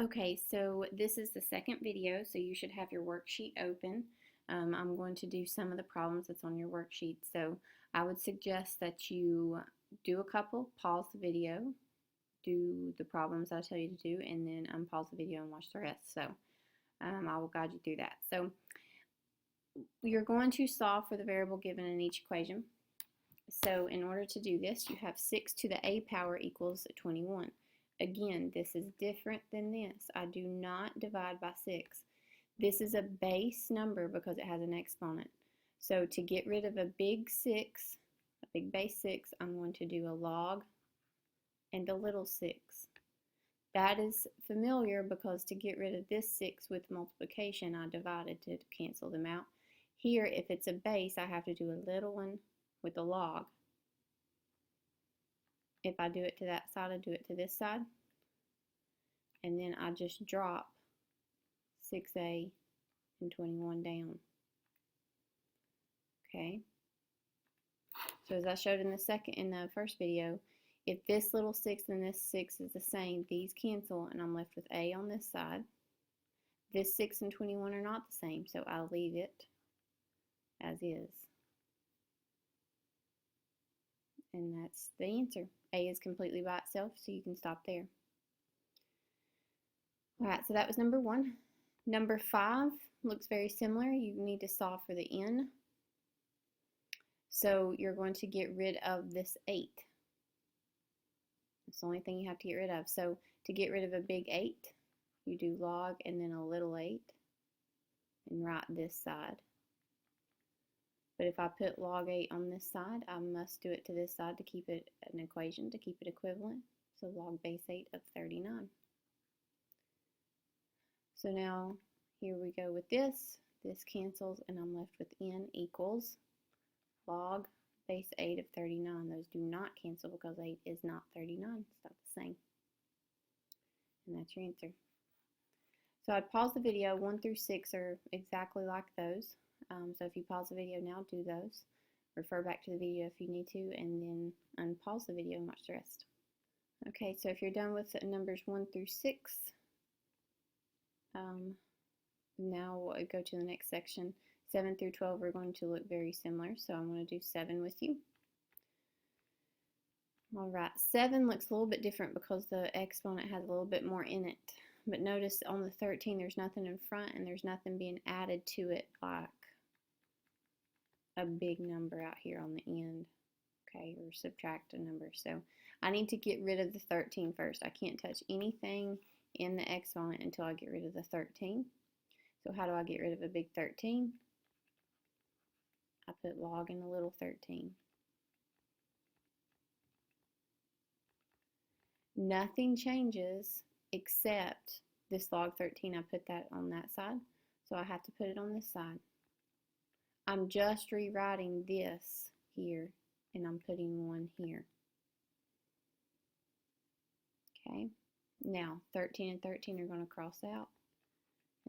Okay, so this is the second video, so you should have your worksheet open. I'm going to do some of the problems that's on your worksheet. So I would suggest that you do a couple, pause the video, do the problems I tell you to do, and then unpause the video and watch the rest. So I will guide you through that. So you're going to solve for the variable given in each equation. So in order to do this, you have 6 to the a power equals 21. Again, this is different than this. I do not divide by 6. This is a base number because it has an exponent. So to get rid of a big 6, a big base 6, I'm going to do a log and a little 6. That is familiar because to get rid of this 6 with multiplication, I divided to cancel them out. Here, if it's a base, I have to do a little one with a log. If I do it to that side, I do it to this side. And then I just drop 6a and 21 down. Okay. So as I showed in the first video, if this little 6 and this 6 is the same, these cancel and I'm left with a on this side. This 6 and 21 are not the same, so I'll leave it as is. And that's the answer. A is completely by itself, so you can stop there. Alright, so that was number 1. Number 5 looks very similar. You need to solve for the n. So you're going to get rid of this 8. That's the only thing you have to get rid of. So to get rid of a big 8, you do log and then a little 8 and write this side. But if I put log 8 on this side, I must do it to this side to keep it an equation, to keep it equivalent. So log base 8 of 39. So now here we go with this. This cancels and I'm left with n equals log base 8 of 39. Those do not cancel because 8 is not 39. It's not the same. And that's your answer. So I'd pause the video. 1 through 6 are exactly like those. So if you pause the video now, do those. Refer back to the video if you need to, and then unpause the video and watch the rest. Okay, so if you're done with numbers 1 through 6, now we'll go to the next section. 7 through 12 are going to look very similar, so I'm going to do 7 with you. Alright, 7 looks a little bit different because the exponent has a little bit more in it. But notice on the 13 there's nothing in front and there's nothing being added to it like a big number out here on the end, okay, or subtract a number. So I need to get rid of the 13 first. I can't touch anything in the exponent until I get rid of the 13. So how do I get rid of a big 13? I put log in a little 13. Nothing changes except this log 13. I put that on that side, so I have to put it on this side. I'm just rewriting this here, and I'm putting 1 here. Okay, now 13 and 13 are going to cross out,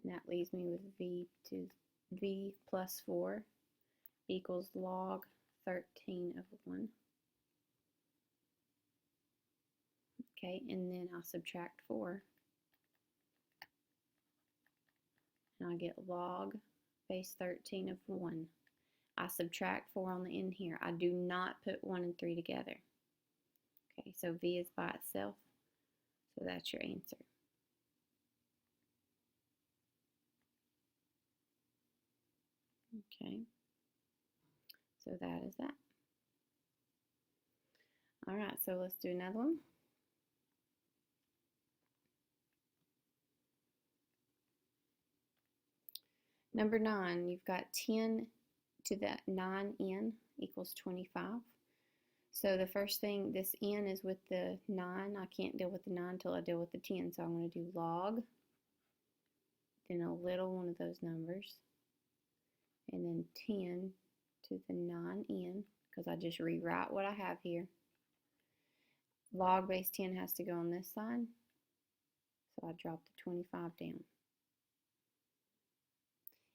and that leaves me with v plus 4 equals log 13 of 1. Okay, and then I'll subtract 4, and I get log base 13 of 1. I subtract 4 on the end here. I do not put 1 and 3 together. Okay, so v is by itself, so that's your answer. Okay, so that is that. Alright, so let's do another one. Number 9, you've got 10 to the 9n equals 25. So the first thing, this n is with the 9. I can't deal with the 9 until I deal with the 10. So I'm going to do log, then a little one of those numbers, and then 10 to the 9n, because I just rewrite what I have here. Log base 10 has to go on this side, so I drop the 25 down.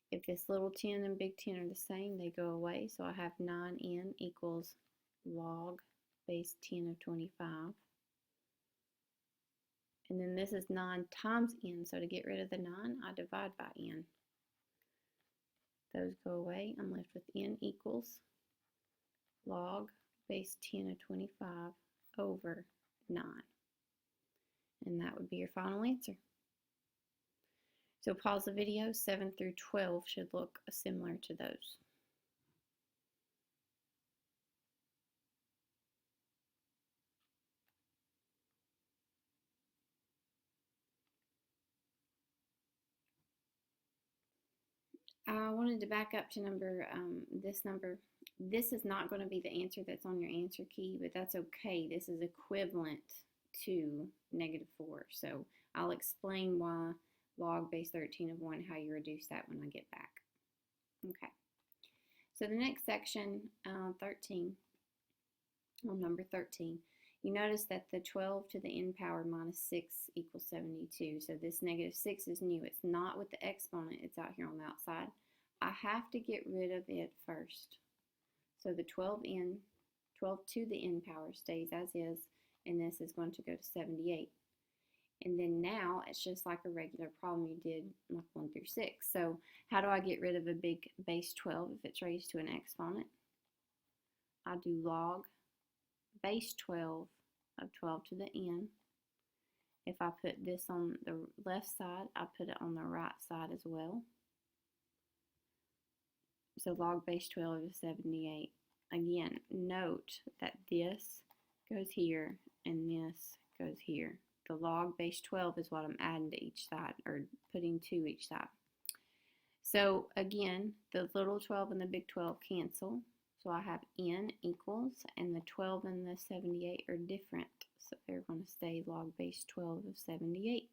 If this little 10 and big 10 are the same, they go away. So I have 9n equals log base 10 of 25. And then this is 9 times n, so to get rid of the 9, I divide by n. Those go away. I'm left with n equals log base 10 of 25 over 9. And that would be your final answer. So pause the video. 7 through 12 should look similar to those. I wanted to back up to this number. This is not going to be the answer that's on your answer key, but that's okay. This is equivalent to -4. So I'll explain why log base 13 of 1, how you reduce that when I get back. Okay. So the next section, 13, on number 13, you notice that the 12 to the n power minus 6 equals 72. So this -6 is new. It's not with the exponent. It's out here on the outside. I have to get rid of it first. So the 12 to the n power stays as is, and this is going to go to 78. And then now it's just like a regular problem you did like 1 through 6. So how do I get rid of a big base 12 if it's raised to an exponent? I do log base 12 of 12 to the n. If I put this on the left side, I put it on the right side as well. So log base 12 is 78. Again, note that this goes here and this goes here. The log base 12 is what I'm adding to each side, or putting to each side. So again, the little 12 and the big 12 cancel. So I have n equals, and the 12 and the 78 are different. So they're going to stay log base 12 of 78.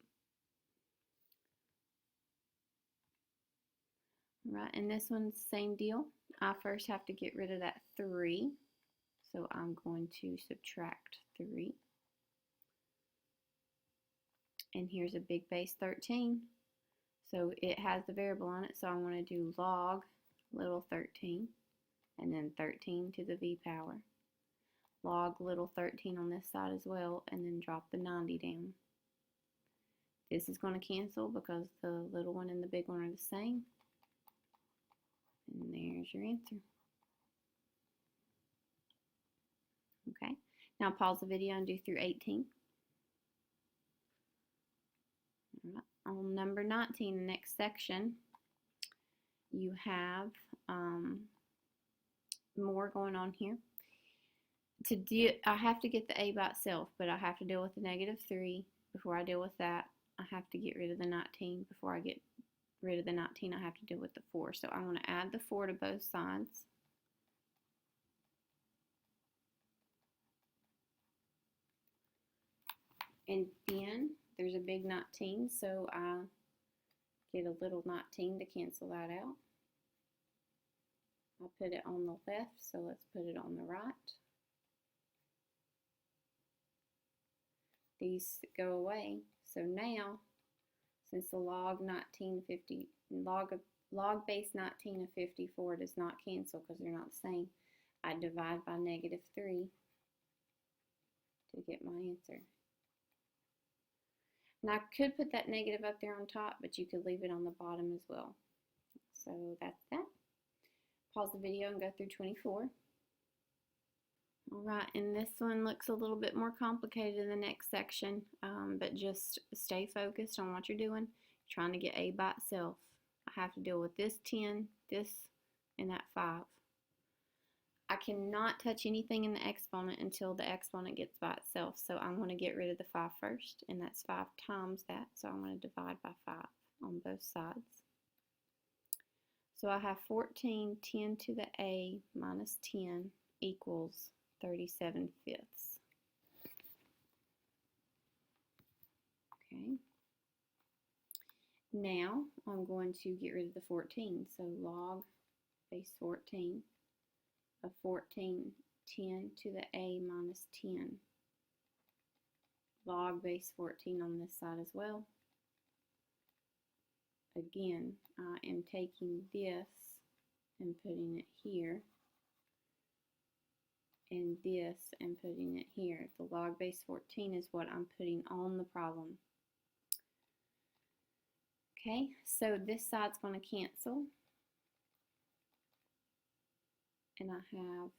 Right, and this one's the same deal. I first have to get rid of that 3. So I'm going to subtract 3. And here's a big base 13. So it has the variable on it, so I'm going to do log little 13, and then 13 to the v power. Log little 13 on this side as well, and then drop the 90 down. This is going to cancel because the little one and the big one are the same. And there's your answer. Okay, now pause the video and do through 18. All right. On number 19, the next section, you have more going on here. I have to get the a by itself, but I have to deal with the -3. Before I deal with that, I have to get rid of the 19. Before I get rid of the 19, I have to deal with the 4. So I'm going to add the 4 to both sides. And then there's a big 19, so I get a little 19 to cancel that out. I'll put it on the left, so let's put it on the right. These go away. So now, since the log base 19 of 54 does not cancel because they're not the same, I divide by -3 to get my answer. And I could put that negative up there on top, but you could leave it on the bottom as well. So that's that. Pause the video and go through 24. All right, and this one looks a little bit more complicated in the next section, but just stay focused on what you're doing. You're trying to get a by itself. I have to deal with this 10, this, and that 5. I cannot touch anything in the exponent until the exponent gets by itself, so I'm going to get rid of the 5 first, and that's 5 times that, so I'm going to divide by 5 on both sides. So I have 14, 10 to the a minus 10 equals 37/5. Okay. Now I'm going to get rid of the 14. So log base 14 of 14, 10 to the a minus 10. Log base 14 on this side as well. Again, I am taking this and putting it here, and this and putting it here. The log base 14 is what I'm putting on the problem. Okay, so this side's going to cancel. And I have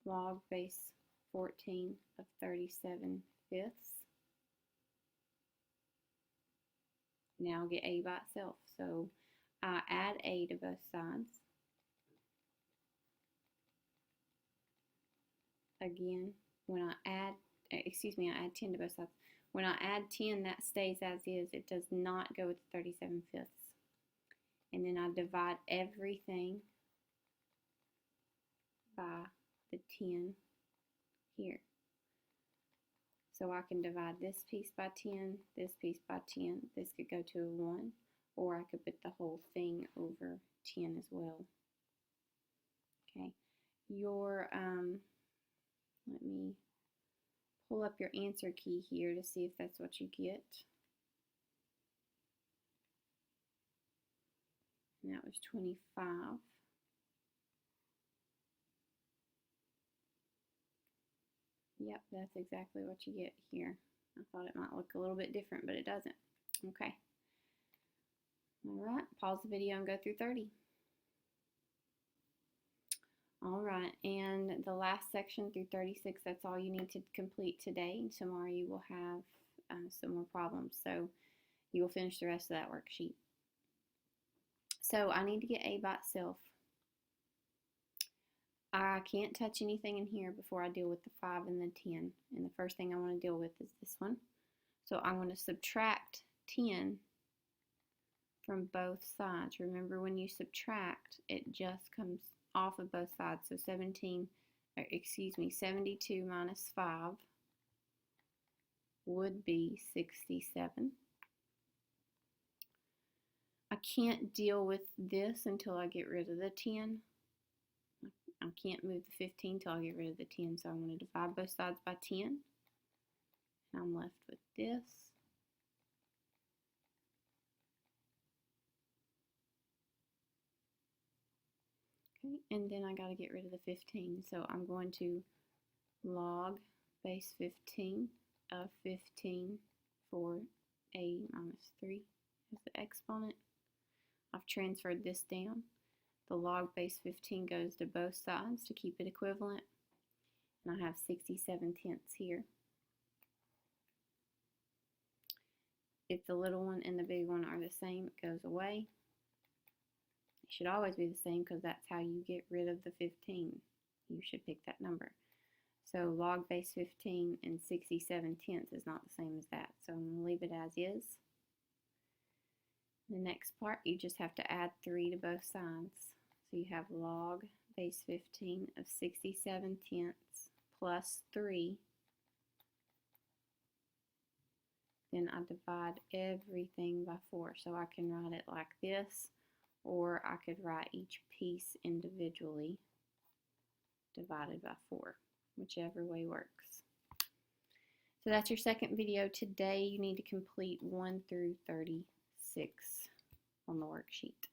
log base 14 of 37/5. Now I'll get a by itself. So I add a to both sides. Again, when I add, I add 10 to both sides. When I add 10, that stays as is. It does not go with the 37/5. And then I divide everything by the 10 here. So I can divide this piece by 10, this piece by 10. This could go to a 1, or I could put the whole thing over 10 as well. Okay, let me pull up your answer key here to see if that's what you get. And that was 25. Yep, that's exactly what you get here. I thought it might look a little bit different, but it doesn't. Okay. All right, pause the video and go through 30. All right, and the last section through 36, that's all you need to complete today. And tomorrow you will have some more problems, so you will finish the rest of that worksheet. So I need to get a by itself. I can't touch anything in here before I deal with the 5 and the 10. And the first thing I want to deal with is this one. So I'm going to subtract 10 from both sides. Remember, when you subtract, it just comes off of both sides. So 72 minus 5 would be 67. I can't deal with this until I get rid of the 10. I can't move the 15 until I get rid of the 10, so I'm going to divide both sides by 10. And I'm left with this. Okay, and then I got to get rid of the 15, so I'm going to log base 15 of 15 for a minus 3 as the exponent. I've transferred this down. The log base 15 goes to both sides to keep it equivalent. And I have 67/10 here. If the little one and the big one are the same, it goes away. It should always be the same because that's how you get rid of the 15. You should pick that number. So log base 15 and 67/10 is not the same as that. So I'm going to leave it as is. The next part, you just have to add 3 to both sides. So you have log base 15 of 67/10 plus 3. Then I divide everything by 4. So I can write it like this, or I could write each piece individually divided by 4, whichever way works. So that's your second video. Today you need to complete 1 through 36 on the worksheet.